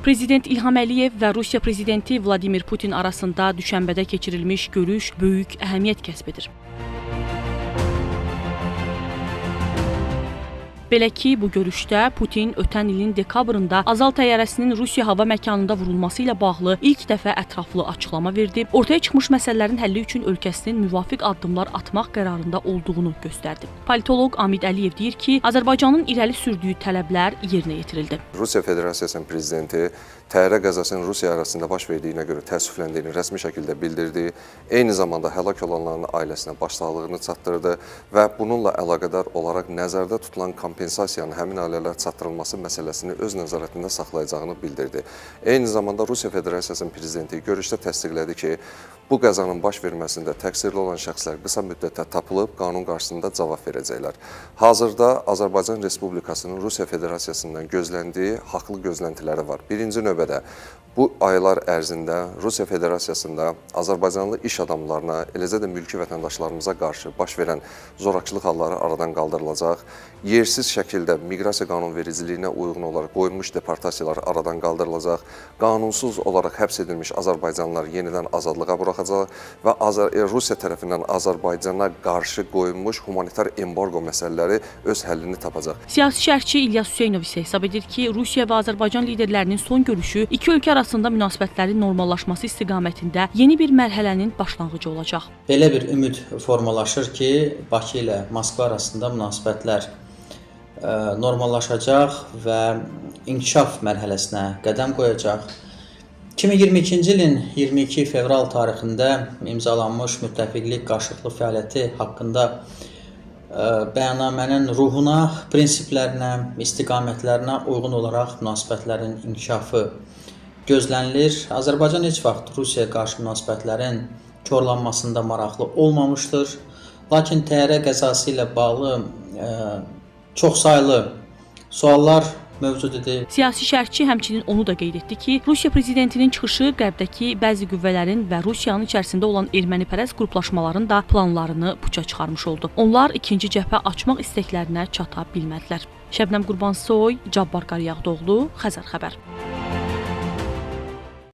Prezident İlham Əliyev və Rusiya prezidenti Vladimir Putin arasında düşənbədə keçirilmiş görüş böyük əhəmiyyət kəsb edir. Belə ki, bu görüşdə Putin ötən ilin dekabrında Azal təyyarəsinin Rusiya hava məkanında vurulması ilə bağlı ilk dəfə ətraflı açıqlama verdi. Ortaya çıxmış məsələlərin həlli üçün ölkəsinin müvafiq addımlar atmaq qərarında olduğunu göstərdi. Politoloq Amid Əliyev deyir ki, Azərbaycanın irəli sürdüyü tələblər yerinə yetirildi. Rusiya Federasiyasının prezidenti təyyarə qəzasının Rusiya ərazisində baş verdiyinə görə təəssüfləndiyini rəsmi şəkildə bildirdi. Eyni zamanda həlak olanların ailəsinə başsağlığını çatdırdı və bununla əlaqədar olaraq nəzərdə tutulan kompensasiyanın həmin ailələrə çatdırılması məsələsini öz nəzarətində saxlayacağını bildirdi. Eyni zamanda Rusiya Federasiyasının prezidenti görüşdə təsdiqlədi ki, bu qəzanın baş verməsində təqsirli olan şəxslər qısa müddətdə tapılıb, qanun qarşısında cavab verəcəklər. Hazırda Azərbaycan Respublikasının Rusiya Federasiyasından gözləndiyi haqlı gözləntiləri var. Birinci növbədə bu aylar ərzində Rusiya Federasiyasında Azərbaycanlı iş adamlarına, eləcə də mülki vətəndaşlarımıza qarşı baş verən zorakılıq halları aradan qaldırılacaq. Yersiz şəkildə miqrasiya qanunvericiliyinə uyğun olaraq qoyulmuş deportasiyalar aradan qaldırılacaq. Qanunsuz olaraq həbs edilmiş azərbaycanlılar yenidən azadlığa buraxacaq və Rusiya tərəfindən Azərbaycana qarşı qoyulmuş humanitar embargo məsələləri öz həllini tapacaq. Siyasi şərhçi İlyas Hüseynov isə hesab edir ki, Rusiya və Azərbaycan liderlərinin son görüşü iki ölkə arasında münasibətlərin normallaşması istiqamətində yeni bir mərhələnin başlanğıcı olacaq. Belə bir ümid formalaşır ki, Bakı ilə Moskva arasında münasibətlər normallaşacaq və inkişaf mərhələsinə qədəm qoyacaq. 2022-ci ilin 22 fevral tarixində imzalanmış müttəfiqlik qarşılıqlı fəaliyyəti haqqında bəyannamənin ruhuna, prinsiplərinə, istiqamətlərinə uyğun olaraq münasibətlərin inkişafı gözlənilir. Azərbaycan heç vaxt Rusiyaya qarşı münasibətlərin korlanmasında maraqlı olmamışdır. Lakin təyyarə qəzası ilə bağlı çoxsaylı suallar mövcud idi. Siyasi şərhçi həmçinin onu da qeyd etdi ki, Rusiya prezidentinin çıxışı qərbdəki bəzi qüvvələrin və Rusiyanın içərisində olan ermənipərəst qruplaşmaların da planlarını puça çıxarmış oldu. Onlar ikinci cəbhə açmaq istəklərinə çata bilmədilər. Şəbnəm Qurbansoy, Cabbar Qarayağdıoğlu, Xəzər xəbər.